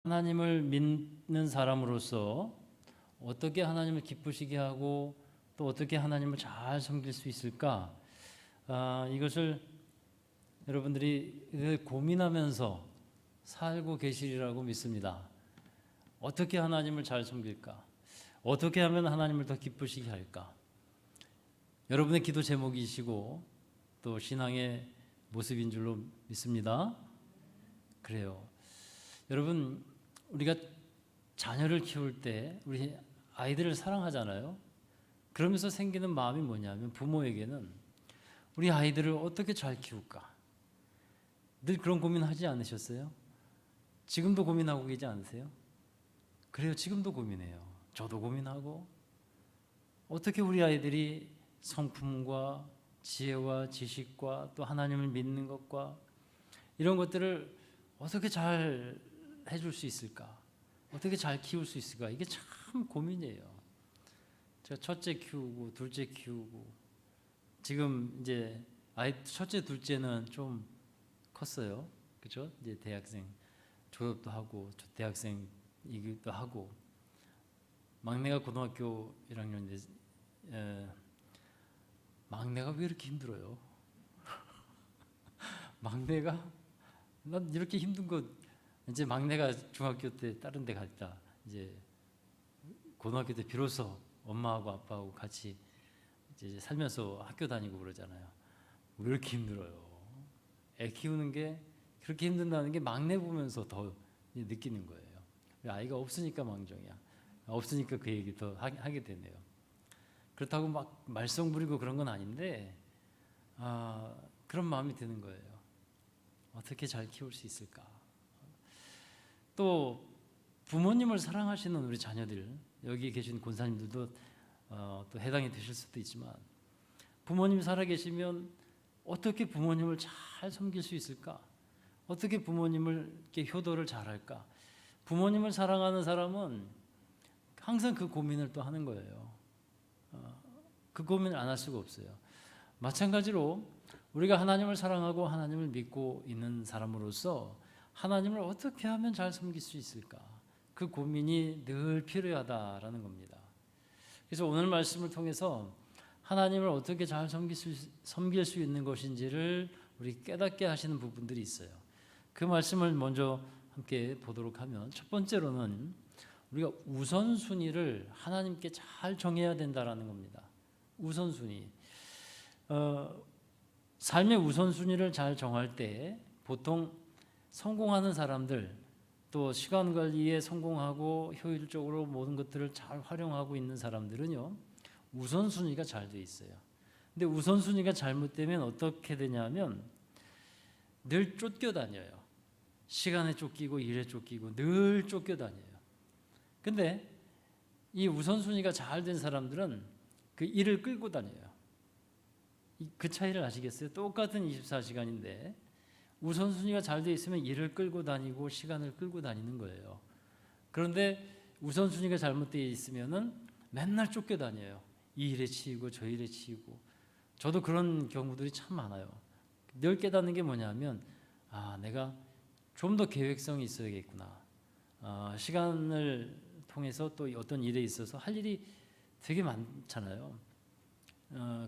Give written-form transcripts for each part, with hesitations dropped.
하나님을 믿는 사람으로서 어떻게 하나님을 기쁘시게 하고 또 어떻게 하나님을 잘 섬길 수 있을까? 이것을 여러분들이 늘 고민하면서 살고 계시리라고 믿습니다. 어떻게 하나님을 잘 섬길까? 어떻게 하면 하나님을 더 기쁘시게 할까? 여러분의 기도 제목이시고 또 신앙의 모습인 줄로 믿습니다. 그래요. 여러분, 우리가 자녀를 키울 때 우리 아이들을 사랑하잖아요. 그러면서 생기는 마음이 뭐냐면 부모에게는 우리 아이들을 어떻게 잘 키울까? 늘 그런 고민하지 않으셨어요? 지금도 고민하고 계지 않으세요? 그래요. 지금도 고민해요. 저도 고민하고 어떻게 우리 아이들이 성품과 지혜와 지식과 또 하나님을 믿는 것과 이런 것들을 어떻게 잘 해줄 수 있을까? 어떻게 잘 키울 수 있을까? 이게 참 고민이에요. 제가 첫째 키우고 둘째 키우고 지금 이제 아이 첫째 둘째는 좀 컸어요. 그렇죠? 이제 대학생 졸업도 하고 대학생이기도 하고 막내가 고등학교 1학년인데 막내가 왜 이렇게 힘들어요? 막내가 난 이렇게 힘든 거 이제 막내가 중학교 때 다른 데 갔다 이제 고등학교 때 비로소 엄마하고 아빠하고 같이 이제 살면서 학교 다니고 그러잖아요. 왜 이렇게 힘들어요? 애 키우는 게 그렇게 힘든다는 게 막내 보면서 더 느끼는 거예요. 아이가 없으니까 망정이야. 없으니까 그 얘기 더 하게 되네요. 그렇다고 막 말썽 부리고 그런 건 아닌데 그런 마음이 드는 거예요. 어떻게 잘 키울 수 있을까? 또 부모님을 사랑하시는 우리 자녀들, 여기 계신 권사님들도 또 해당이 되실 수도 있지만 부모님 살아계시면 어떻게 부모님을 잘 섬길 수 있을까? 어떻게 부모님을 이렇게 효도를 잘할까? 부모님을 사랑하는 사람은 항상 그 고민을 또 하는 거예요. 그 고민을 안 할 수가 없어요. 마찬가지로 우리가 하나님을 사랑하고 하나님을 믿고 있는 사람으로서 하나님을 어떻게 하면 잘 섬길 수 있을까? 그 고민이 늘 필요하다라는 겁니다. 그래서 오늘 말씀을 통해서 하나님을 어떻게 잘 섬길 수 있는 것인지를 우리 깨닫게 하시는 부분들이 있어요. 그 말씀을 먼저 함께 보도록 하면 첫 번째로는 우리가 우선순위를 하나님께 잘 정해야 된다라는 겁니다. 우선순위. 삶의 우선순위를 잘 정할 때 보통 성공하는 사람들 또 시간 관리에 성공하고 효율적으로 모든 것들을 잘 활용하고 있는 사람들은요 우선순위가 잘 돼 있어요. 근데 우선순위가 잘못되면 어떻게 되냐면 늘 쫓겨다녀요. 시간에 쫓기고 일에 쫓기고 늘 쫓겨다녀요. 근데 이 우선순위가 잘 된 사람들은 그 일을 끌고 다녀요. 그 차이를 아시겠어요? 똑같은 24시간인데 우선순위가 잘 돼 있으면 일을 끌고 다니고 시간을 끌고 다니는 거예요. 그런데 우선순위가 잘못되어 있으면은 맨날 쫓겨다녀요. 이 일에 치이고 저 일에 치이고. 저도 그런 경우들이 참 많아요. 늘 깨닫는 게 뭐냐면 내가 좀 더 계획성이 있어야겠구나. 시간을 통해서 또 어떤 일에 있어서 할 일이 되게 많잖아요.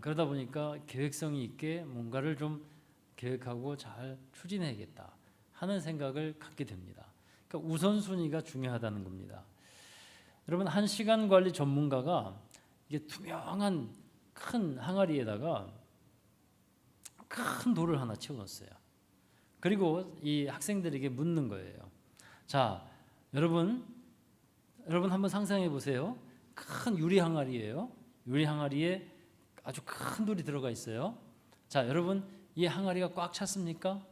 그러다 보니까 계획성이 있게 뭔가를 좀 계획하고 잘 추진해야겠다 하는 생각을 갖게 됩니다. 그러니까 우선순위가 중요하다는 겁니다. 여러분 한 시간 관리 전문가가 이게 투명한 큰 항아리에다가 큰 돌을 하나 채워놨어요. 그리고 이 학생들에게 묻는 거예요. 자, 여러분 한번 상상해 보세요. 큰 유리 항아리예요. 유리 항아리에 아주 큰 돌이 들어가 있어요. 자, 여러분 이 항아리가 꽉 찼습니까?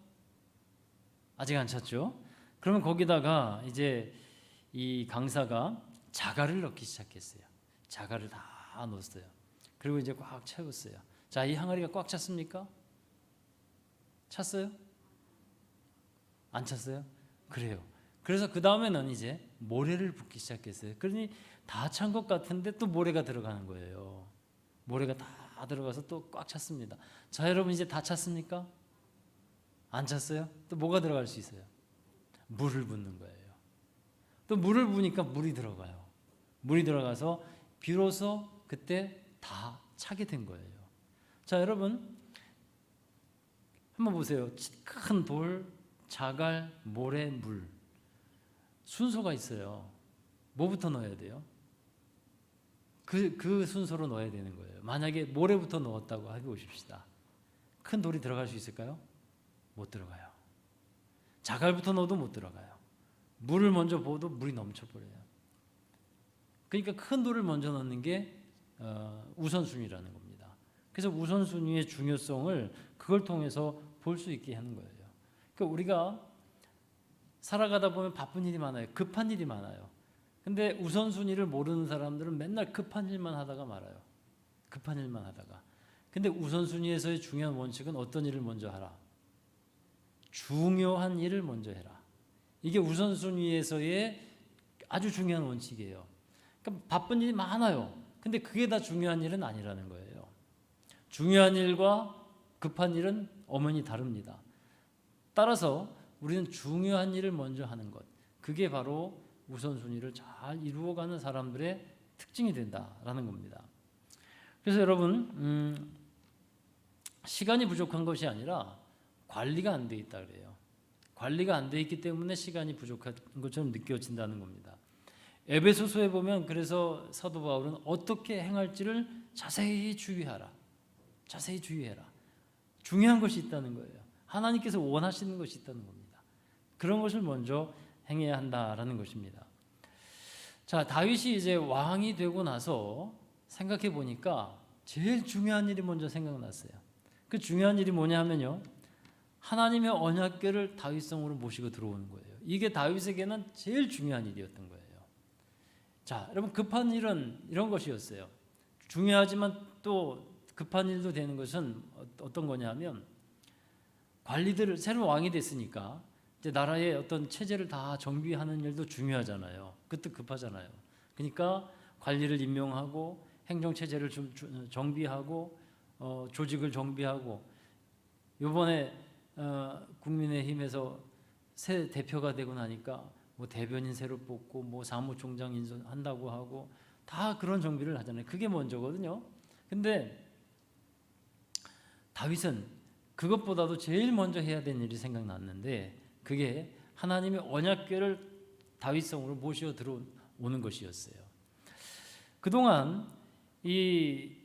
아직 안 찼죠? 그러면 거기다가 이제 이 강사가 자갈을 넣기 시작했어요. 자갈을 다 넣었어요. 그리고 이제 꽉 채웠어요. 자, 이 항아리가 꽉 찼습니까? 찼어요? 안 찼어요? 그래요. 그래서 그 다음에는 이제 모래를 붓기 시작했어요. 그러니 다 찬 것 같은데 또 모래가 들어가는 거예요. 모래가 다 들어가서 또 꽉 찼습니다. 자, 여러분 이제 다 찼습니까? 안 찼어요? 또 뭐가 들어갈 수 있어요? 물을 붓는 거예요. 또 물을 부으니까 물이 들어가요. 물이 들어가서 비로소 그때 다 차게 된 거예요. 자, 여러분 한번 보세요. 큰 돌, 자갈, 모래, 물. 순서가 있어요. 뭐부터 넣어야 돼요? 그 순서로 넣어야 되는 거예요. 만약에 모래부터 넣었다고 해보십시다. 큰 돌이 들어갈 수 있을까요? 못 들어가요. 자갈부터 넣어도 못 들어가요. 물을 먼저 부어도 물이 넘쳐버려요. 그러니까 큰 돌을 먼저 넣는 게 우선순위라는 겁니다. 그래서 우선순위의 중요성을 그걸 통해서 볼 수 있게 하는 거예요. 그러니까 우리가 살아가다 보면 바쁜 일이 많아요. 급한 일이 많아요. 근데 우선순위를 모르는 사람들은 맨날 급한 일만 하다가 말아요. 급한 일만 하다가. 근데 우선순위에서의 중요한 원칙은 어떤 일을 먼저 하라? 중요한 일을 먼저 해라. 이게 우선순위에서의 아주 중요한 원칙이에요. 그러니까 바쁜 일이 많아요. 근데 그게 다 중요한 일은 아니라는 거예요. 중요한 일과 급한 일은 엄연히 다릅니다. 따라서 우리는 중요한 일을 먼저 하는 것, 그게 바로 우선순위를 잘 이루어가는 사람들의 특징이 된다라는 겁니다. 그래서 여러분 시간이 부족한 것이 아니라 관리가 안 돼 있다 그래요. 관리가 안 돼 있기 때문에 시간이 부족한 것처럼 느껴진다는 겁니다. 에베소서에 보면 그래서 사도 바울은 어떻게 행할지를 자세히 주의하라. 자세히 주의해라. 중요한 것이 있다는 거예요. 하나님께서 원하시는 것이 있다는 겁니다. 그런 것을 먼저 행해야 한다라는 것입니다. 자, 다윗이 이제 왕이 되고 나서 생각해 보니까 제일 중요한 일이 먼저 생각났어요. 그 중요한 일이 뭐냐 하면요, 하나님의 언약궤를 다윗성으로 모시고 들어오는 거예요. 이게 다윗에게는 제일 중요한 일이었던 거예요. 자, 여러분 급한 일은 이런 것이었어요. 중요하지만 또 급한 일도 되는 것은 어떤 거냐면 관리들을 새로운 왕이 됐으니까 이제 나라의 어떤 체제를 다 정비하는 일도 중요하잖아요. 그것도 급하잖아요. 그러니까 관리를 임명하고 행정 체제를 정비하고 조직을 정비하고 이번에 국민의힘에서 새 대표가 되고 나니까 뭐 대변인 새로 뽑고 뭐 사무총장 인선한다고 하고 다 그런 정비를 하잖아요. 그게 먼저거든요. 근데 다윗은 그것보다도 제일 먼저 해야 되는 일이 생각났는데 그게 하나님의 언약궤를 다윗성으로 모시어 들어오는 것이었어요. 그동안 이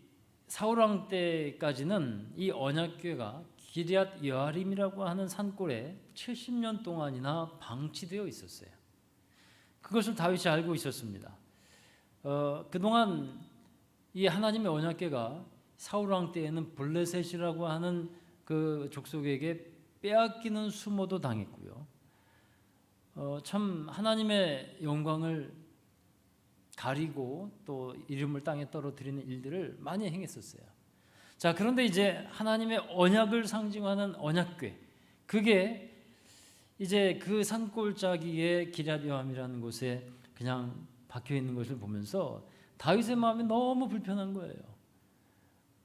사울 왕 때까지는 이 언약궤가 기럇 여아림이라고 하는 산골에 70년 동안이나 방치되어 있었어요. 그것을 다윗이 알고 있었습니다. 그동안 이 하나님의 언약궤가 사울 왕 때에는 블레셋이라고 하는 그 족속에게 빼앗기는 수모도 당했고요. 참 하나님의 영광을 가리고 또 이름을 땅에 떨어뜨리는 일들을 많이 행했었어요. 자, 그런데 이제 하나님의 언약을 상징하는 언약궤, 그게 이제 그 산골짜기의 기럇여암이라는 곳에 그냥 박혀 있는 것을 보면서 다윗의 마음이 너무 불편한 거예요.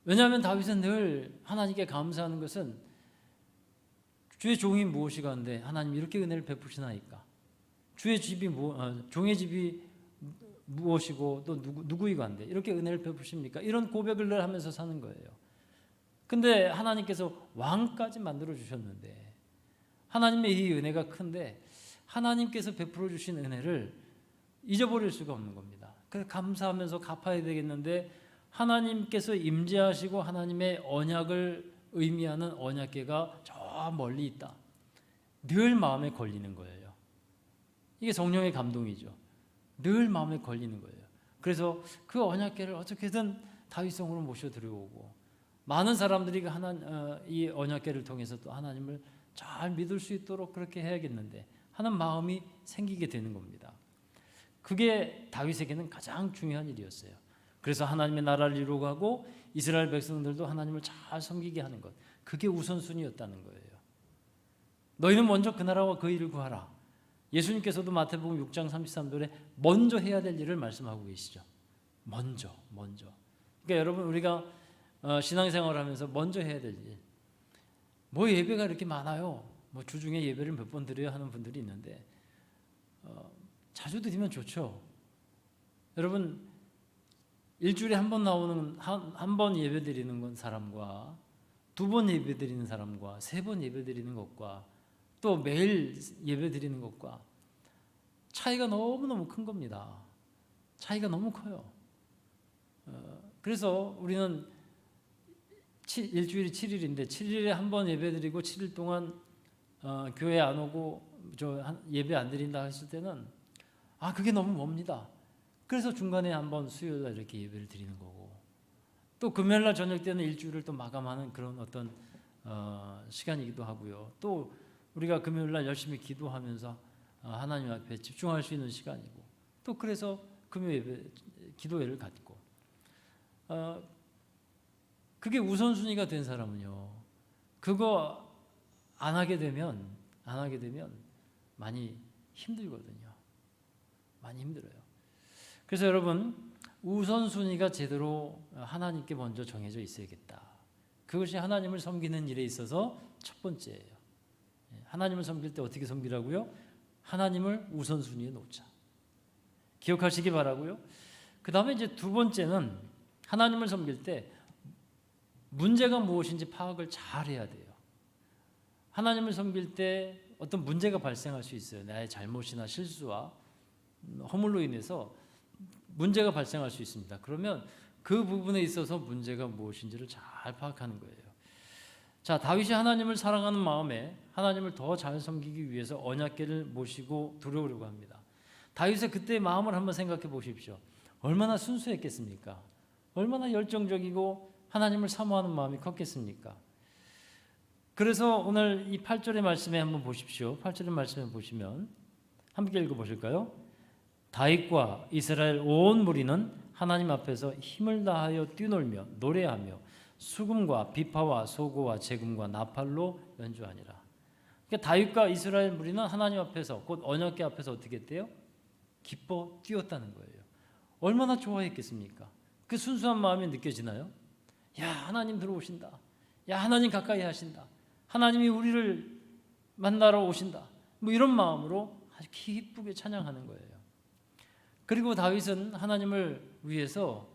왜냐하면 다윗은 늘 하나님께 감사하는 것은 주의 종이 무엇이간데 하나님 이렇게 은혜를 베푸시나이까? 주의 집이 종의 집이 무엇이고 또 누구이간데 이렇게 은혜를 베푸십니까? 이런 고백을 늘 하면서 사는 거예요. 근데 하나님께서 왕까지 만들어 주셨는데 하나님의 이 은혜가 큰데 하나님께서 베풀어 주신 은혜를 잊어버릴 수가 없는 겁니다. 그래서 감사하면서 갚아야 되겠는데 하나님께서 임재하시고 하나님의 언약을 의미하는 언약궤가 저 멀리 있다. 늘 마음에 걸리는 거예요. 이게 성령의 감동이죠. 늘 마음에 걸리는 거예요. 그래서 그 언약궤를 어떻게든 다윗성으로 모셔 들어오고 많은 사람들이 이 언약궤를 통해서 또 하나님을 잘 믿을 수 있도록 그렇게 해야겠는데 하는 마음이 생기게 되는 겁니다. 그게 다윗에게는 가장 중요한 일이었어요. 그래서 하나님의 나라를 이루어가고 이스라엘 백성들도 하나님을 잘 섬기게 하는 것, 그게 우선순위였다는 거예요. 너희는 먼저 그 나라와 그 일을 구하라. 예수님께서도 마태복음 6장 33절에 먼저 해야 될 일을 말씀하고 계시죠. 먼저. 그러니까 여러분 우리가 신앙생활을 하면서 먼저 해야 될 일, 뭐 예배가 이렇게 많아요. 뭐 주중에 예배를 몇 번 드려야 하는 분들이 있는데 자주 드리면 좋죠. 여러분 일주일에 한 번 나오는 한 번 예배 드리는 건 사람과 2번 예배 드리는 사람과 3번 예배 드리는 것과 또 매일 예배 드리는 것과 차이가 너무너무 큰 겁니다. 차이가 너무 커요. 그래서 우리는 일주일이 7일인데 7일에 한 번 예배 드리고 7일 동안 교회 안 오고 예배 안 드린다 했을 때는 그게 너무 멉니다. 그래서 중간에 한번 수요일날 이렇게 예배를 드리는 거고 또 금요일날 저녁 때는 일주일을 또 마감하는 그런 어떤 시간이기도 하고요. 또 우리가 금요일날 열심히 기도하면서 하나님 앞에 집중할 수 있는 시간이고 또 그래서 금요 예배 기도회를 갖고 그게 우선순위가 된 사람은요. 그거 안 하게 되면 많이 힘들거든요. 많이 힘들어요. 그래서 여러분 우선순위가 제대로 하나님께 먼저 정해져 있어야겠다. 그것이 하나님을 섬기는 일에 있어서 첫 번째예요. 하나님을 섬길 때 어떻게 섬기라고요? 하나님을 우선순위에 놓자. 기억하시기 바라고요. 그 다음에 이제 두 번째는 하나님을 섬길 때 문제가 무엇인지 파악을 잘 해야 돼요. 하나님을 섬길 때 어떤 문제가 발생할 수 있어요. 나의 잘못이나 실수와 허물로 인해서 문제가 발생할 수 있습니다. 그러면 그 부분에 있어서 문제가 무엇인지를 잘 파악하는 거예요. 자, 다윗이 하나님을 사랑하는 마음에 하나님을 더 잘 섬기기 위해서 언약궤를 모시고 들어오려고 합니다. 다윗의 그때의 마음을 한번 생각해 보십시오. 얼마나 순수했겠습니까? 얼마나 열정적이고 하나님을 사모하는 마음이 컸겠습니까? 그래서 오늘 이 8절의 말씀에 한번 보십시오. 8절의 말씀에 보시면 함께 읽어보실까요? 다윗과 이스라엘 온 무리는 하나님 앞에서 힘을 다하여 뛰놀며 노래하며 수금과 비파와 소고와 제금과 나팔로 연주하니라. 그러니까 다윗과 이스라엘 무리는 하나님 앞에서 곧 언약궤 앞에서 어떻게 했대요? 기뻐 뛰었다는 거예요. 얼마나 좋아했겠습니까? 그 순수한 마음이 느껴지나요? 야, 하나님 들어오신다. 야, 하나님 가까이 하신다. 하나님이 우리를 만나러 오신다. 뭐 이런 마음으로 아주 기쁘게 찬양하는 거예요. 그리고 다윗은 하나님을 위해서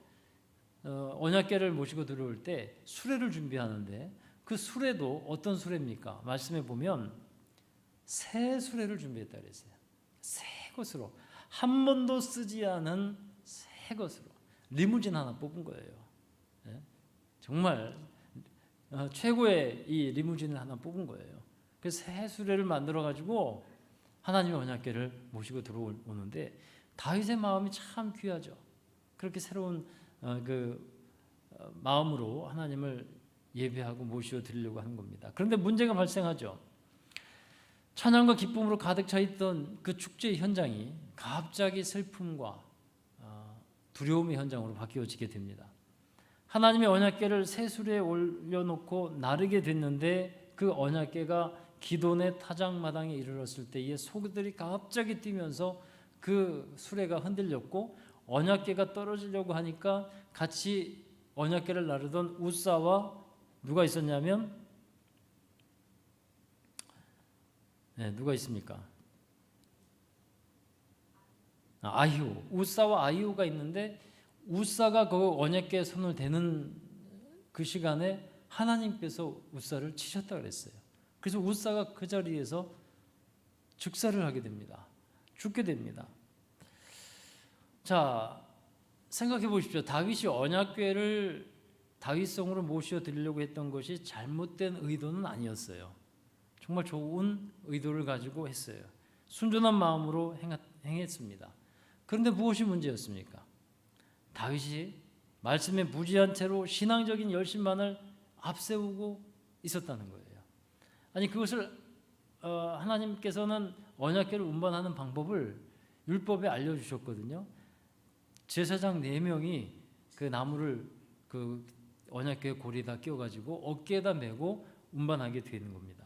언약궤를 모시고 들어올 때 수레를 준비하는데 그 수레도 어떤 수레입니까? 말씀에 보면 새 수레를 준비했다 그랬어요. 새 것으로 한 번도 쓰지 않은 새 것으로 리무진 하나 뽑은 거예요. 네? 정말 최고의 이 리무진을 하나 뽑은 거예요. 그 새 수레를 만들어 가지고 하나님의 언약궤를 모시고 들어오는데 다윗의 마음이 참 귀하죠. 그렇게 새로운 마음으로 하나님을 예배하고 모시어 드리려고 하는 겁니다. 그런데 문제가 발생하죠. 찬양과 기쁨으로 가득 차 있던 그 축제의 현장이 갑자기 슬픔과 두려움의 현장으로 바뀌어지게 됩니다. 하나님의 언약궤를 새 수레에 올려놓고 나르게 됐는데 그 언약궤가 기돈의 타작마당에 이르렀을 때에 소들이 갑자기 뛰면서 그 수레가 흔들렸고 언약궤가 떨어지려고 하니까 같이 언약궤를 나르던 우사와 누가 있었냐면 누가 있습니까? 아히우, 우사와 아히우가 있는데 우사가 그 언약궤에 손을 대는 그 시간에 하나님께서 우사를 치셨다 그랬어요. 그래서 우사가 그 자리에서 즉사를 하게 됩니다. 죽게 됩니다. 자, 생각해 보십시오. 다윗이 언약궤를 다윗성으로 모셔 드리려고 했던 것이 잘못된 의도는 아니었어요. 정말 좋은 의도를 가지고 했어요. 순전한 마음으로 행했습니다. 그런데 무엇이 문제였습니까? 다윗이 말씀에 무지한 채로 신앙적인 열심만을 앞세우고 있었다는 거예요. 아니 그것을 하나님께서는 언약궤를 운반하는 방법을 율법에 알려주셨거든요. 제사장 4명이 그 나무를 그 언약궤 고리에다 끼워가지고 어깨에다 메고 운반하게 되는 겁니다.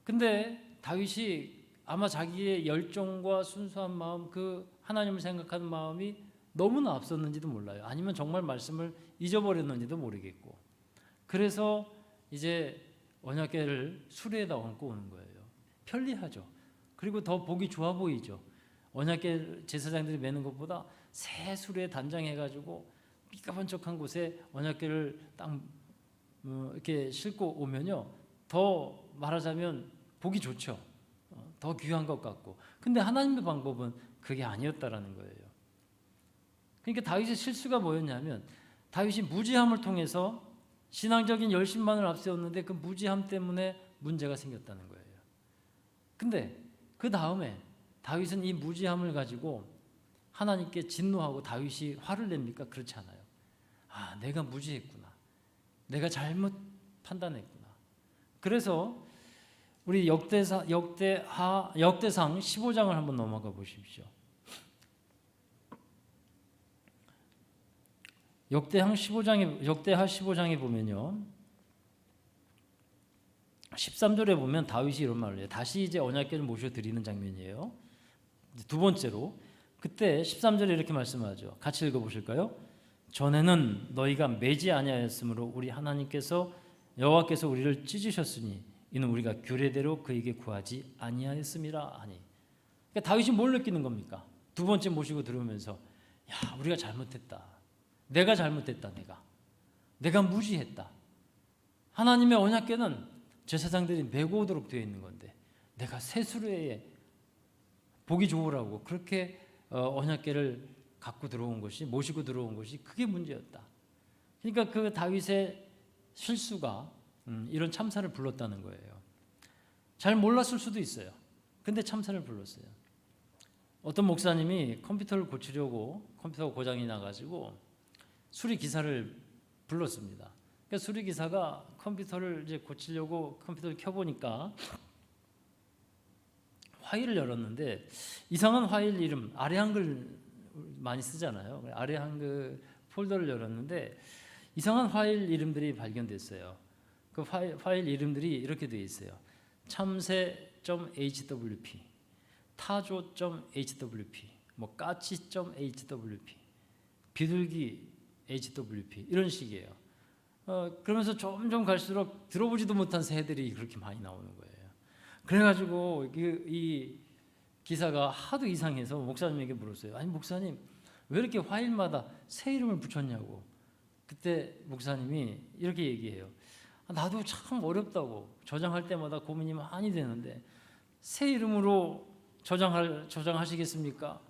근데 다윗이 아마 자기의 열정과 순수한 마음, 그 하나님을 생각하는 마음이 너무나 앞섰는지도 몰라요. 아니면 정말 말씀을 잊어버렸는지도 모르겠고. 그래서 이제 언약궤를 수레에다 얹고 오는 거예요. 편리하죠. 그리고 더 보기 좋아 보이죠. 언약궤 제사장들이 매는 것보다 새 수레에 단장해가지고 삐까번쩍한 곳에 언약궤를 딱 이렇게 싣고 오면요, 더 말하자면 보기 좋죠. 더 귀한 것 같고. 근데 하나님의 방법은 그게 아니었다라는 거예요. 그러니까 다윗의 실수가 뭐였냐면, 다윗이 무지함을 통해서 신앙적인 열심만을 앞세웠는데 그 무지함 때문에 문제가 생겼다는 거예요. 근데 그 다음에 다윗은 이 무지함을 가지고 하나님께 진노하고 다윗이 화를 냅니까? 그렇지 않아요. 아, 내가 무지했구나. 내가 잘못 판단했구나. 그래서 우리 역대상 15장을 한번 넘어가 보십시오. 역대하 15장에 보면요, 13절에 보면 다윗이 이런 말을 해요. 다시 이제 언약궤를 모셔 드리는 장면이에요. 두 번째로 그때 13절에 이렇게 말씀하죠. 같이 읽어 보실까요? 전에는 너희가 매지 아니하였으므로 우리 하나님께서 여호와께서 우리를 찢으셨으니 이는 우리가 규례대로 그에게 구하지 아니하였음이라 하니. 그러니까 다윗이 뭘 느끼는 겁니까? 두 번째 모시고 들어오면서, 야, 우리가 잘못했다. 내가 잘못했다. 내가 무지했다. 하나님의 언약궤는 제사장들이 메고 오도록 되어 있는 건데 내가 새 수레에 보기 좋으라고 그렇게 언약궤를 갖고 들어온 것이, 모시고 들어온 것이 그게 문제였다. 그러니까 그 다윗의 실수가 이런 참사를 불렀다는 거예요. 잘 몰랐을 수도 있어요. 근데 참사를 불렀어요. 어떤 목사님이 컴퓨터를 고치려고 컴퓨터가 고장이 나가지고 수리 기사를 불렀습니다. 그러니까 수리 기사가 컴퓨터를 이제 고치려고 컴퓨터를 켜보니까 파일을 열었는데 이상한 파일 이름, 아래 한글 많이 쓰잖아요. 아래 한글 폴더를 열었는데 이상한 파일 이름들이 발견됐어요. 그 파일 이름들이 이렇게 되어 있어요. 참새.hwp, 타조.hwp, 뭐 까치.hwp, 비둘기 HWP 이런 식이에요. 그러면서 점점 갈수록 들어보지도 못한 새들이 그렇게 많이 나오는 거예요. 그래가지고 이 기사가 하도 이상해서 목사님에게 물었어요. 아니 목사님, 왜 이렇게 파일마다 새 이름을 붙였냐고. 그때 목사님이 이렇게 얘기해요. 나도 참 어렵다고, 저장할 때마다 고민이 많이 되는데 새 이름으로 저장하시겠습니까?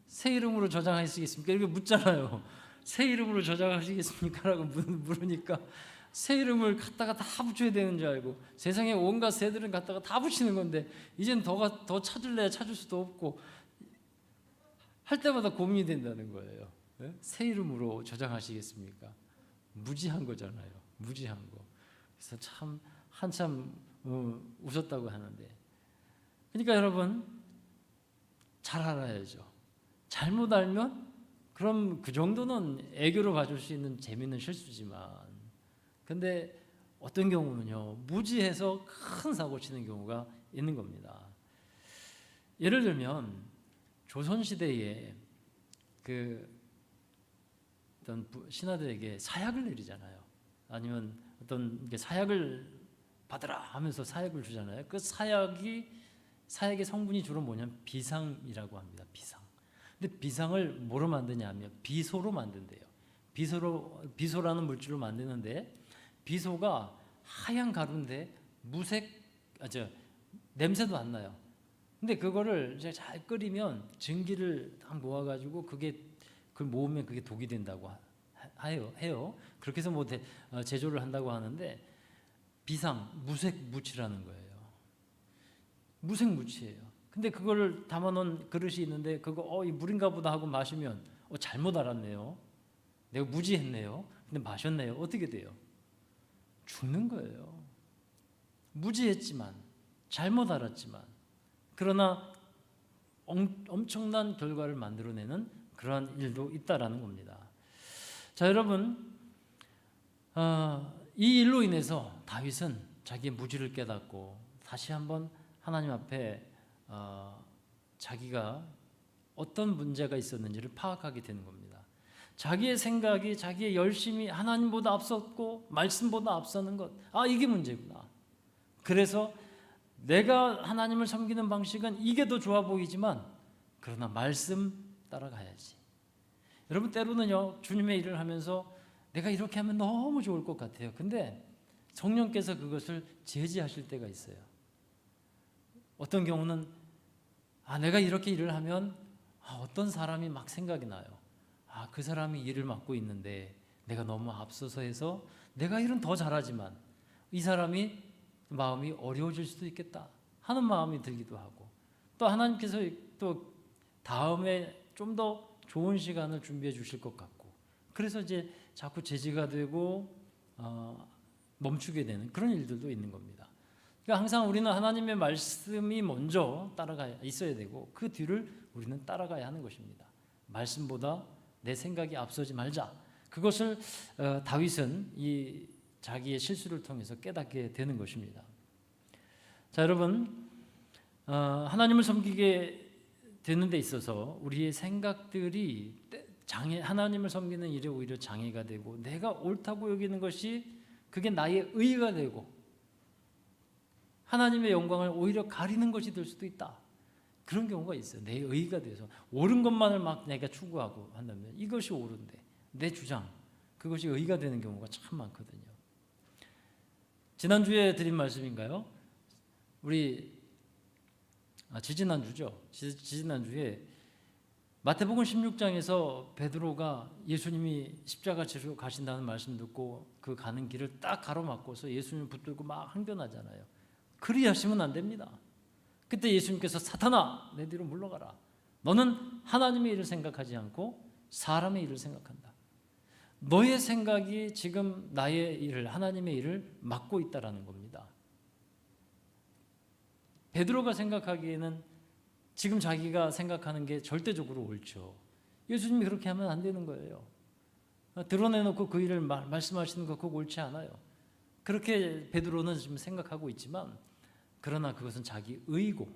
새 이름으로 저장하시겠습니까? 이렇게 묻잖아요. 새 이름으로 저장하시겠습니까? 라고 물으니까 새 이름을 갖다가 다 붙여야 되는 줄 알고, 세상에 온갖 새들은 갖다가 다 붙이는 건데 이젠 더 찾을래야 찾을 수도 없고 할 때마다 고민이 된다는 거예요. 네? 새 이름으로 저장하시겠습니까? 무지한 거잖아요. 무지한 거. 그래서 참 한참 웃었다고 하는데, 그러니까 여러분 잘 알아야죠. 잘못 알면 그럼 그 정도는 애교로 봐줄 수 있는 재미있는 실수지만, 근데 어떤 경우는요, 무지해서 큰 사고 치는 경우가 있는 겁니다. 예를 들면 조선시대에 어떤 신하들에게 사약을 내리잖아요. 아니면 어떤 사약을 받으라 하면서 사약을 주잖아요. 그 사약의 성분이 주로 뭐냐면 비상이라고 합니다. 비상. 근데 비상을 뭐로 만드냐 하면 비소로 만든대요. 비소라는 물질로 만드는데, 비소가 하얀 가루인데 냄새도 안 나요. 근데 그거를 이제 잘 끓이면 증기를 딱 모아가지고 그걸 모으면 그게 독이 된다고 해요. 그렇게 해서 제조를 한다고 하는데, 무색 무치라는 거예요. 무색 무치예요. 근데 그거를 담아놓은 그릇이 있는데 그거 이 물인가 보다 하고 마시면 잘못 알았네요. 내가 무지했네요. 근데 마셨네요. 어떻게 돼요? 죽는 거예요. 무지했지만, 잘못 알았지만, 그러나 엄청난 결과를 만들어내는 그러한 일도 있다라는 겁니다. 자, 여러분, 이 일로 인해서 다윗은 자기의 무지를 깨닫고 다시 한번 하나님 앞에 자기가 어떤 문제가 있었는지를 파악하게 되는 겁니다. 자기의 생각이, 자기의 열심이 하나님보다 앞섰고 말씀보다 앞서는 것, 이게 문제구나. 그래서 내가 하나님을 섬기는 방식은 이게 더 좋아 보이지만 그러나 말씀 따라가야지. 여러분 때로는요 주님의 일을 하면서 내가 이렇게 하면 너무 좋을 것 같아요. 근데 성령께서 그것을 제지하실 때가 있어요. 어떤 경우는 내가 이렇게 일을 하면 어떤 사람이 막 생각이 나요. 그 사람이 일을 맡고 있는데 내가 너무 앞서서 해서 내가 일은 더 잘하지만 이 사람이 마음이 어려워질 수도 있겠다 하는 마음이 들기도 하고, 또 하나님께서 또 다음에 좀 더 좋은 시간을 준비해 주실 것 같고, 그래서 이제 자꾸 제지가 되고 멈추게 되는 그런 일들도 있는 겁니다. 그러니까 항상 우리는 하나님의 말씀이 먼저 따라가야 있어야 되고 그 뒤를 우리는 따라가야 하는 것입니다. 말씀보다 내 생각이 앞서지 말자. 그것을 다윗은 이 자기의 실수를 통해서 깨닫게 되는 것입니다. 자, 여러분, 하나님을 섬기게 되는 데 있어서 우리의 생각들이 하나님을 섬기는 일에 오히려 장애가 되고, 내가 옳다고 여기는 것이 그게 나의 의가 되고 하나님의 영광을 오히려 가리는 것이 될 수도 있다. 그런 경우가 있어요. 내 의가 돼서 옳은 것만을 막 내가 추구하고 한다면 이것이 옳은데 내 주장, 그것이 의가 되는 경우가 참 많거든요. 지난주에 드린 말씀인가요? 우리 지지난주에 마태복음 16장에서 베드로가 예수님이 십자가 지러 가신다는 말씀 듣고 그 가는 길을 딱 가로막고서 예수님을 붙들고 막 항변하잖아요. 그리 하시면 안 됩니다. 그때 예수님께서 사탄아 내 뒤로 물러가라. 너는 하나님의 일을 생각하지 않고 사람의 일을 생각한다. 너의 생각이 지금 나의 일을, 하나님의 일을 막고 있다라는 겁니다. 베드로가 생각하기에는 지금 자기가 생각하는 게 절대적으로 옳죠. 예수님이 그렇게 하면 안 되는 거예요. 드러내놓고 그 일을 말씀하시는 거 그거 옳지 않아요. 그렇게 베드로는 지금 생각하고 있지만 그러나 그것은 자기 의고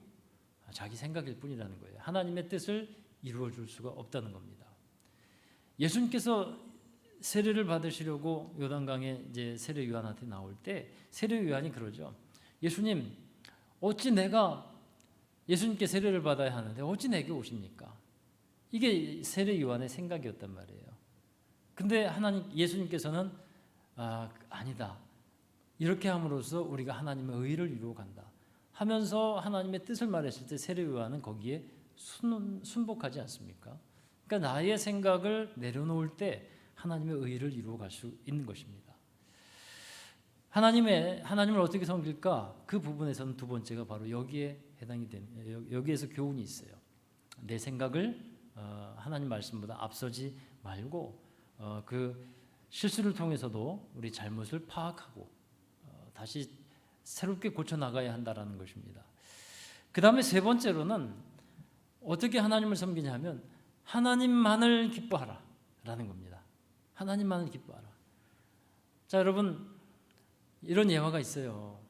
자기 생각일 뿐이라는 거예요. 하나님의 뜻을 이루어 줄 수가 없다는 겁니다. 예수님께서 세례를 받으시려고 요단강에 이제 세례 요한한테 나올 때 세례 요한이 그러죠. 예수님, 어찌 내가 예수님께 세례를 받아야 하는데 어찌 내게 오십니까? 이게 세례 요한의 생각이었단 말이에요. 근데 예수님께서는 아니다. 이렇게 함으로써 우리가 하나님의 의를 이루어 간다 하면서 하나님의 뜻을 말했을 때 세례 요한은 거기에 순복하지 않습니까? 그러니까 나의 생각을 내려놓을 때 하나님의 의를 이루어 갈 수 있는 것입니다. 하나님을 어떻게 섬길까? 그 부분에서는 두 번째가 바로 여기에 해당이 되는, 여기에서 교훈이 있어요. 내 생각을 하나님 말씀보다 앞서지 말고 그 실수를 통해서도 우리 잘못을 파악하고 다시 새롭게 고쳐 나가야 한다라는 것입니다. 그 다음에 세 번째로는 어떻게 하나님을 섬기냐 하면 하나님만을 기뻐하라 라는 겁니다. 하나님만을 기뻐하라. 자, 여러분, 이런 예화가 있어요.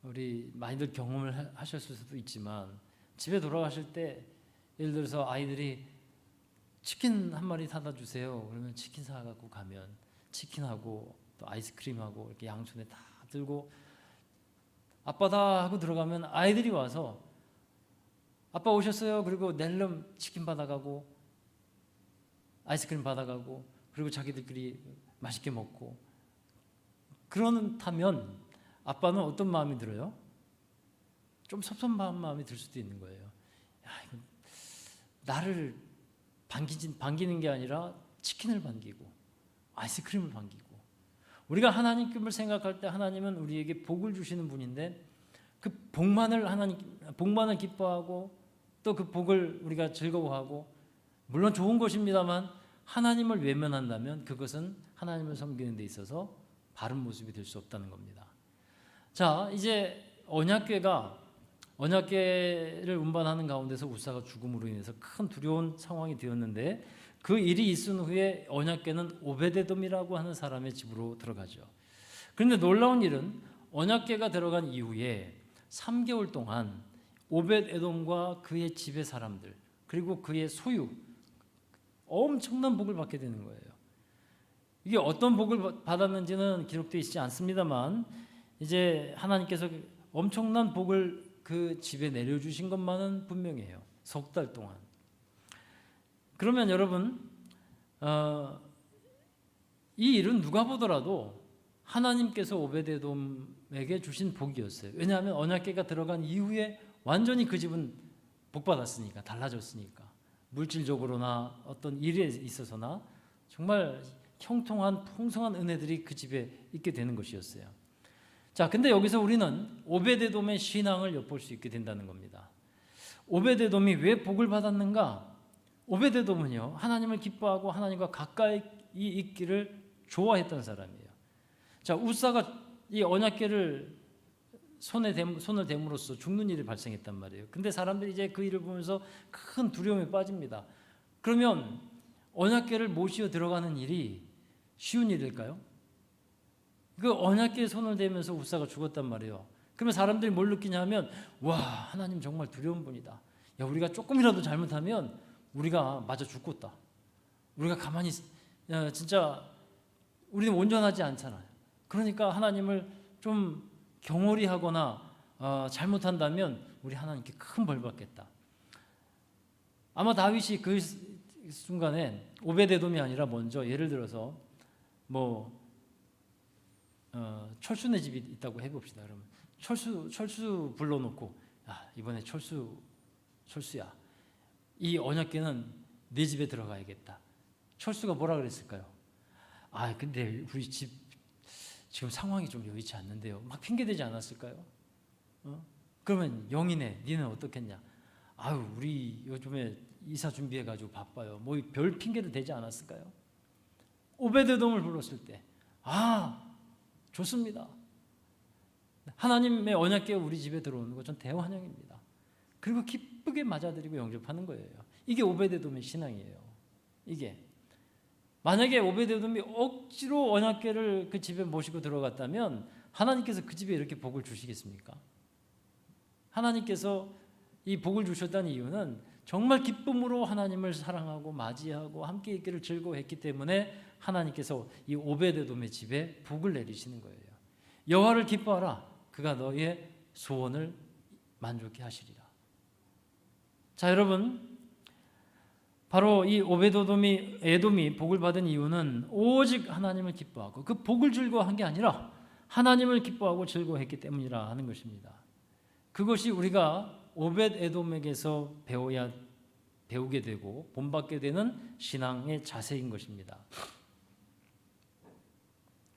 우리 많이들 경험을 하셨을 수도 있지만 집에 돌아가실 때 예를 들어서 아이들이 치킨 한 마리 사다 주세요. 그러면 치킨 사갖고 가면 치킨하고 또 아이스크림하고 이렇게 양손에 다 들고 아빠다 하고 들어가면 아이들이 와서 아빠 오셨어요. 그리고 낼름 치킨 받아가고 아이스크림 받아가고 그리고 자기들끼리 맛있게 먹고 그렇다면 아빠는 어떤 마음이 들어요? 좀 섭섭한 마음이 들 수도 있는 거예요. 이거 나를 반기는 게 아니라 치킨을 반기고 아이스크림을 반기고, 우리가 하나님을 생각할 때 하나님은 우리에게 복을 주시는 분인데 그 복만을 기뻐하고 또 그 복을 우리가 즐거워하고, 물론 좋은 것입니다만 하나님을 외면한다면 그것은 하나님을 섬기는 데 있어서 바른 모습이 될 수 없다는 겁니다. 자, 이제 언약궤를 운반하는 가운데서 우사가 죽음으로 인해서 큰 두려운 상황이 되었는데 그 일이 있은 후에 언약궤는 오베데돔이라고 하는 사람의 집으로 들어가죠. 그런데 놀라운 일은 언약궤가 들어간 이후에 3개월 동안 오벳에돔과 그의 집의 사람들 그리고 그의 소유 엄청난 복을 받게 되는 거예요. 이게 어떤 복을 받았는지는 기록되어 있지 않습니다만 이제 하나님께서 엄청난 복을 그 집에 내려주신 것만은 분명해요. 석 달 동안. 그러면 여러분 이 일은 누가 보더라도 하나님께서 오베데돔에게 주신 복이었어요. 왜냐하면 언약궤가 들어간 이후에 완전히 그 집은 복받았으니까, 달라졌으니까. 물질적으로나 어떤 일에 있어서나 정말 형통한 풍성한 은혜들이 그 집에 있게 되는 것이었어요. 자, 근데 여기서 우리는 오베데돔의 신앙을 엿볼 수 있게 된다는 겁니다. 오베데돔이 왜 복을 받았는가? 오베데돔은요, 하나님을 기뻐하고 하나님과 가까이 있기를 좋아했던 사람이에요. 자, 우사가 이 언약궤를 손을 댐으로써 죽는 일이 발생했단 말이에요. 근데 사람들이 이제 그 일을 보면서 큰 두려움에 빠집니다. 그러면 언약궤를 모시어 들어가는 일이 쉬운 일일까요? 그 언약궤에 손을 대면서 우사가 죽었단 말이에요. 그러면 사람들이 뭘 느끼냐면, 와, 하나님 정말 두려운 분이다. 야, 우리가 조금이라도 잘못하면 우리가 마저 죽겠다. 우리가 가만히, 야, 진짜 우리는 온전하지 않잖아요. 그러니까 하나님을 좀 경홀히 하거나 잘못한다면 우리 하나님께 큰 벌 받겠다. 아마 다윗이 그 순간에 오베데돔이 아니라 먼저 예를 들어서 철수네 집이 있다고 해봅시다. 그러면 철수 불러놓고, 야, 이번에 철수야, 이 언약궤는 네 집에 들어가야겠다. 철수가 뭐라 그랬을까요? 아, 근데 우리 집 지금 상황이 좀 여의치 않는데요. 막 핑계대지 않았을까요? 그러면 영이네, 니는 어떻겠냐? 아유, 우리 요즘에 이사 준비해가지고 바빠요. 뭐 별 핑계도 대지 않았을까요? 오베데돔을 불렀을 때, 아, 좋습니다. 하나님의 언약궤가 우리 집에 들어오는 거 전 대환영입니다. 그리고 기쁘게 맞아들이고 영접하는 거예요. 이게 오베데돔의 신앙이에요. 이게 만약에 오베데돔이 억지로 언약궤를 그 집에 모시고 들어갔다면 하나님께서 그 집에 이렇게 복을 주시겠습니까? 하나님께서 이 복을 주셨다는 이유는 정말 기쁨으로 하나님을 사랑하고 맞이하고 함께 있기를 즐거워했기 때문에 하나님께서 이 오베데돔의 집에 복을 내리시는 거예요. 여호와를 기뻐하라, 그가 너의 소원을 만족케 하시리라. 자, 여러분, 바로 이 에돔이 복을 받은 이유는 오직 하나님을 기뻐하고 그 복을 즐거워한 게 아니라 하나님을 기뻐하고 즐거워했기 때문이라 하는 것입니다. 그것이 우리가 오벳에돔에게서 배우게 되고 본받게 되는 신앙의 자세인 것입니다.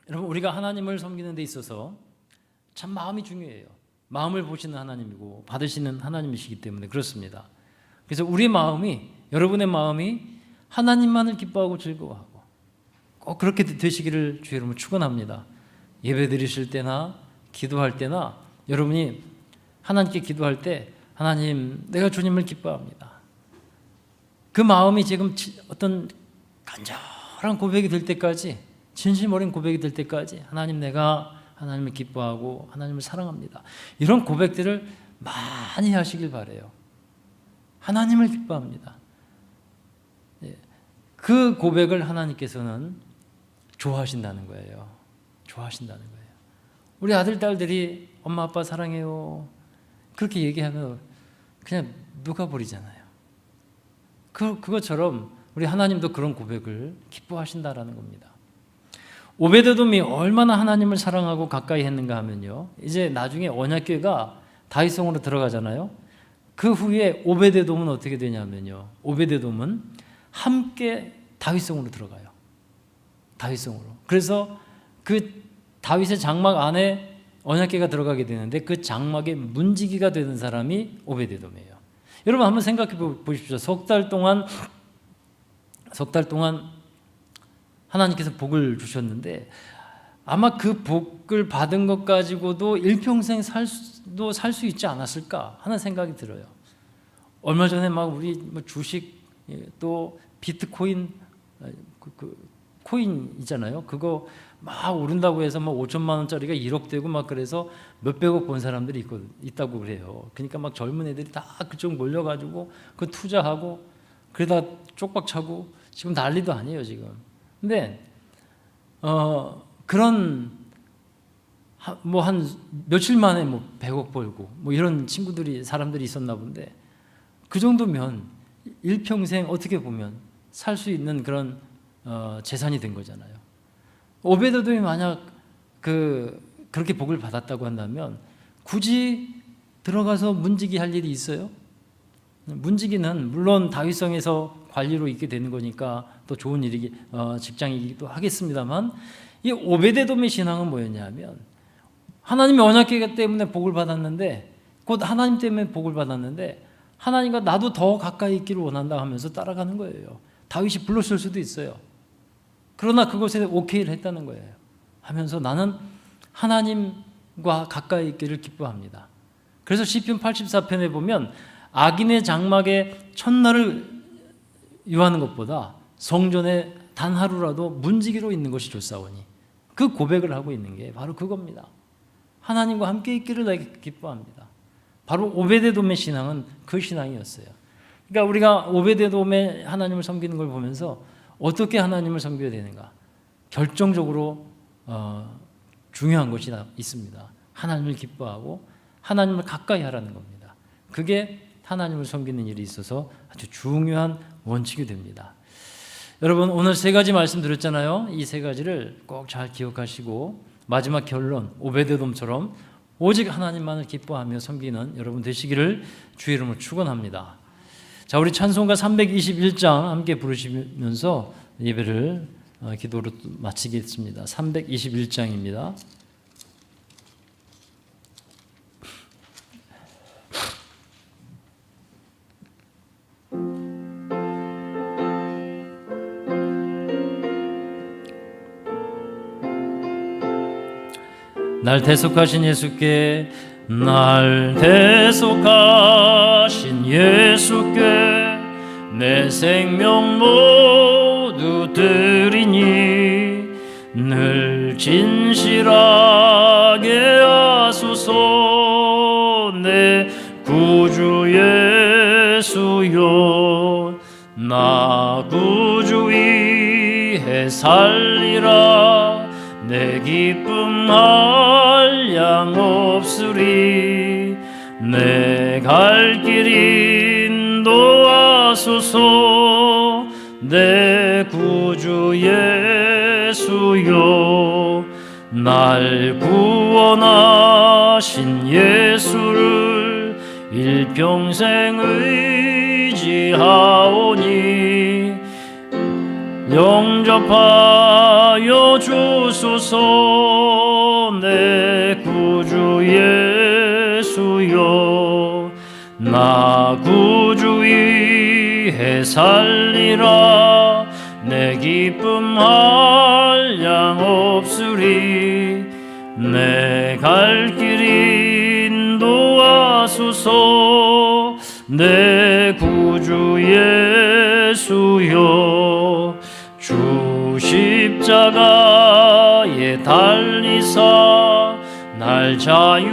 여러분, 우리가 하나님을 섬기는 데 있어서 참 마음이 중요해요. 마음을 보시는 하나님이고 받으시는 하나님이시기 때문에 그렇습니다. 그래서 우리 마음이, 여러분의 마음이 하나님만을 기뻐하고 즐거워하고 꼭 그렇게 되시기를 주의 이름으로 축원합니다. 예배 드리실 때나 기도할 때나 여러분이 하나님께 기도할 때, 하나님, 내가 주님을 기뻐합니다. 그 마음이 지금 어떤 간절한 고백이 될 때까지, 진심 어린 고백이 될 때까지, 하나님, 내가 하나님을 기뻐하고 하나님을 사랑합니다, 이런 고백들을 많이 하시길 바라요. 하나님을 기뻐합니다. 그 고백을 하나님께서는 좋아하신다는 거예요. 좋아하신다는 거예요. 우리 아들, 딸들이 엄마, 아빠 사랑해요, 그렇게 얘기하면 그냥 녹아버리잖아요. 그것처럼 우리 하나님도 그런 고백을 기뻐하신다라는 겁니다. 오베데돔이 얼마나 하나님을 사랑하고 가까이 했는가 하면요, 이제 나중에 언약궤가 다윗성으로 들어가잖아요. 그 후에 오베데돔은 어떻게 되냐면요, 오베데돔은 함께 다윗성으로 들어가요. 다윗성으로. 그래서 그 다윗의 장막 안에 언약궤가 들어가게 되는데 그 장막의 문지기가 되는 사람이 오베데돔이에요. 여러분, 한번 생각해 보십시오. 석 달 동안 하나님께서 복을 주셨는데 아마 그 복을 받은 것 가지고도 일평생 살 수 있지 않았을까 하는 생각이 들어요. 얼마 전에 막 우리 주식, 또 비트코인, 코인 있잖아요. 그거 막 오른다고 해서 막 5천만 원짜리가 1억 되고 막 그래서 몇백억 번 사람들이 있다고 그래요. 그러니까 막 젊은 애들이 다 그쪽 몰려가지고 그 투자하고 그러다 쪽박 차고 지금 난리도 아니에요 지금. 근데 그런 뭐 한 며칠 만에 뭐 100억 벌고 뭐 이런 사람들이 있었나 본데, 그 정도면 일평생 어떻게 보면 살 수 있는 그런 재산이 된 거잖아요. 오베데돔이 만약 그렇게 복을 받았다고 한다면 굳이 들어가서 문지기 할 일이 있어요? 문지기는 물론 다윗성에서 관리로 있게 되는 거니까 또 좋은 직장이기도 하겠습니다만, 이 오베데돔의 신앙은 뭐였냐면, 하나님의 언약궤 때문에 복을 받았는데, 곧 하나님 때문에 복을 받았는데, 하나님과 나도 더 가까이 있기를 원한다 하면서 따라가는 거예요. 다윗이 불렀을 수도 있어요. 그러나 그것에 오케이를 했다는 거예요. 하면서 나는 하나님과 가까이 있기를 기뻐합니다. 그래서 시편 84편에 보면 악인의 장막에 첫날을 유하는 것보다 성전에 단 하루라도 문지기로 있는 것이 좋사오니, 그 고백을 하고 있는 게 바로 그겁니다. 하나님과 함께 있기를 내가 기뻐합니다. 바로 오베데돔의 신앙은 그 신앙이었어요. 그러니까 우리가 오베데돔의 하나님을 섬기는 걸 보면서 어떻게 하나님을 섬겨야 되는가, 결정적으로 중요한 것이 있습니다. 하나님을 기뻐하고 하나님을 가까이 하라는 겁니다. 그게 하나님을 섬기는 일에 있어서 아주 중요한 원칙이 됩니다. 여러분, 오늘 세 가지 말씀드렸잖아요. 이 세 가지를 꼭 잘 기억하시고 마지막 결론, 오베데돔처럼 오직 하나님만을 기뻐하며 섬기는 여러분 되시기를 주의 이름으로 축원합니다. 자, 우리 찬송가 321장 함께 부르시면서 예배를 기도로 마치겠습니다. 321장입니다. 날 대속하신 예수께, 날 대속하신 예수께 내 생명 모두 드리니, 늘 진실하게 하소서. 내 구주 예수여, 나 구주 위해 살리라. 내 기쁨 한량 없으리. 내 갈 길 인도하소서. 내 구주 예수여, 날 구원하신 예수를 일평생 의지하오니, 영접하여 주소서. 내 구주 예수여, 나 구주 위해 살리라. 내 기쁨 한량 없으리. 내 갈 길 인도하소서. 내 구주 예수여, 주 십자가에 달리사 날 자유하게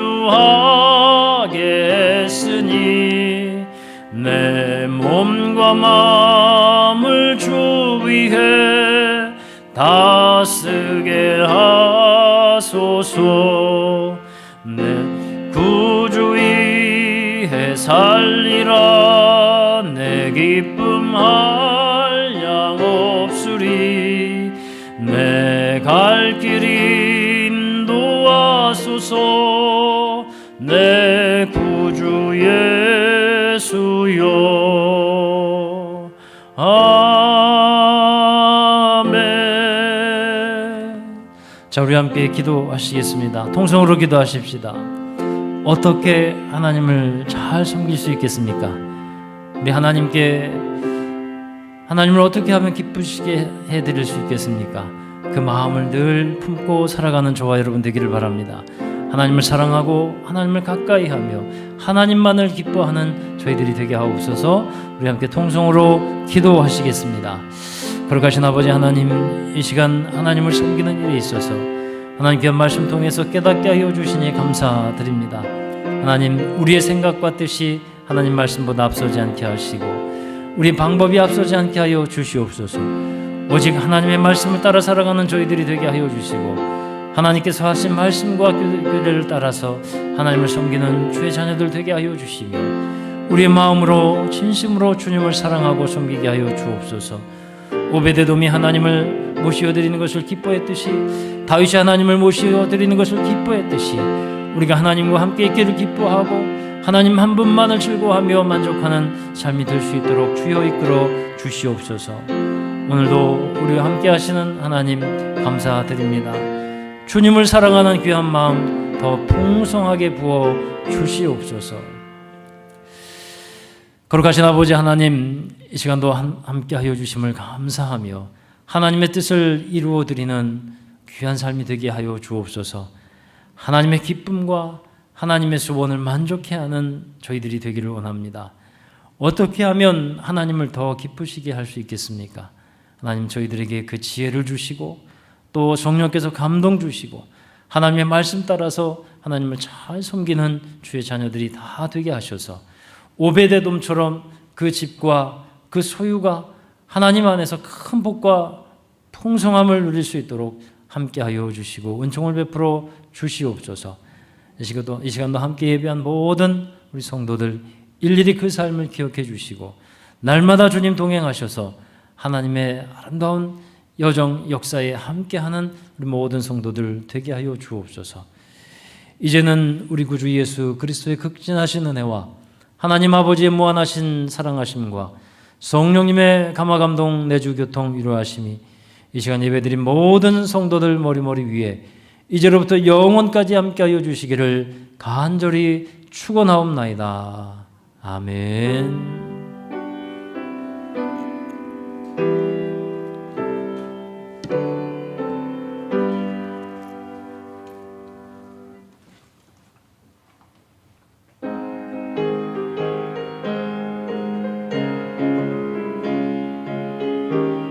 했으니, 내 몸과 마음을 주 위해 다 쓰게 하소서. 내 구주 위해 살리라. 내 기쁨 한량 없으리. 내 갈 길 인도하소서. 내 구주 예수여. 아멘. 자, 우리 함께 기도하시겠습니다. 통성으로 기도하십시다. 어떻게 하나님을 잘 섬길 수 있겠습니까? 우리 하나님을 어떻게 하면 기쁘시게 해드릴 수 있겠습니까? 그 마음을 늘 품고 살아가는 저와 여러분 되기를 바랍니다. 하나님을 사랑하고 하나님을 가까이 하며 하나님만을 기뻐하는 저희들이 되게 하옵소서. 우리 함께 통성으로 기도하시겠습니다. 거룩하신 아버지 하나님, 이 시간 하나님을 섬기는 일에 있어서 하나님 귀한 말씀 통해서 깨닫게 하여 주시니 감사드립니다. 하나님, 우리의 생각과 뜻이 하나님 말씀보다 앞서지 않게 하시고 우리 방법이 앞서지 않게 하여 주시옵소서. 오직 하나님의 말씀을 따라 살아가는 저희들이 되게 하여 주시고 하나님께서 하신 말씀과 규례를 따라서 하나님을 섬기는 주의 자녀들 되게 하여 주시며 우리의 마음으로 진심으로 주님을 사랑하고 섬기게 하여 주옵소서. 오베데돔이 하나님을 모시어드리는 것을 기뻐했듯이 다윗이 하나님을 모시어드리는 것을 기뻐했듯이 우리가 하나님과 함께 있기를 기뻐하고 하나님 한 분만을 즐거워하며 만족하는 삶이 될 수 있도록 주여 이끌어 주시옵소서. 오늘도 우리와 함께 하시는 하나님 감사드립니다. 주님을 사랑하는 귀한 마음 더 풍성하게 부어 주시옵소서. 거룩하신 아버지 하나님, 이 시간도 함께 하여 주심을 감사하며 하나님의 뜻을 이루어 드리는 귀한 삶이 되게 하여 주옵소서. 하나님의 기쁨과 하나님의 소원을 만족해 하는 저희들이 되기를 원합니다. 어떻게 하면 하나님을 더 기쁘시게 할 수 있겠습니까? 하나님, 저희들에게 그 지혜를 주시고 또 성령께서 감동 주시고 하나님의 말씀 따라서 하나님을 잘 섬기는 주의 자녀들이 다 되게 하셔서 오베데돔처럼 그 집과 그 소유가 하나님 안에서 큰 복과 풍성함을 누릴 수 있도록 함께하여 주시고 은총을 베풀어 주시옵소서. 이 시간도 함께 예배한 모든 우리 성도들 일일이 그 삶을 기억해 주시고 날마다 주님 동행하셔서 하나님의 아름다운 여정 역사에 함께하는 우리 모든 성도들 되게 하여 주옵소서. 이제는 우리 구주 예수 그리스도의 극진하신 은혜와 하나님 아버지의 무한하신 사랑하심과 성령님의 감화감동 내주교통 위로하심이 이 시간 예배드린 모든 성도들 머리머리 위에 이제로부터 영원까지 함께하여 주시기를 간절히 축원하옵나이다. 아멘.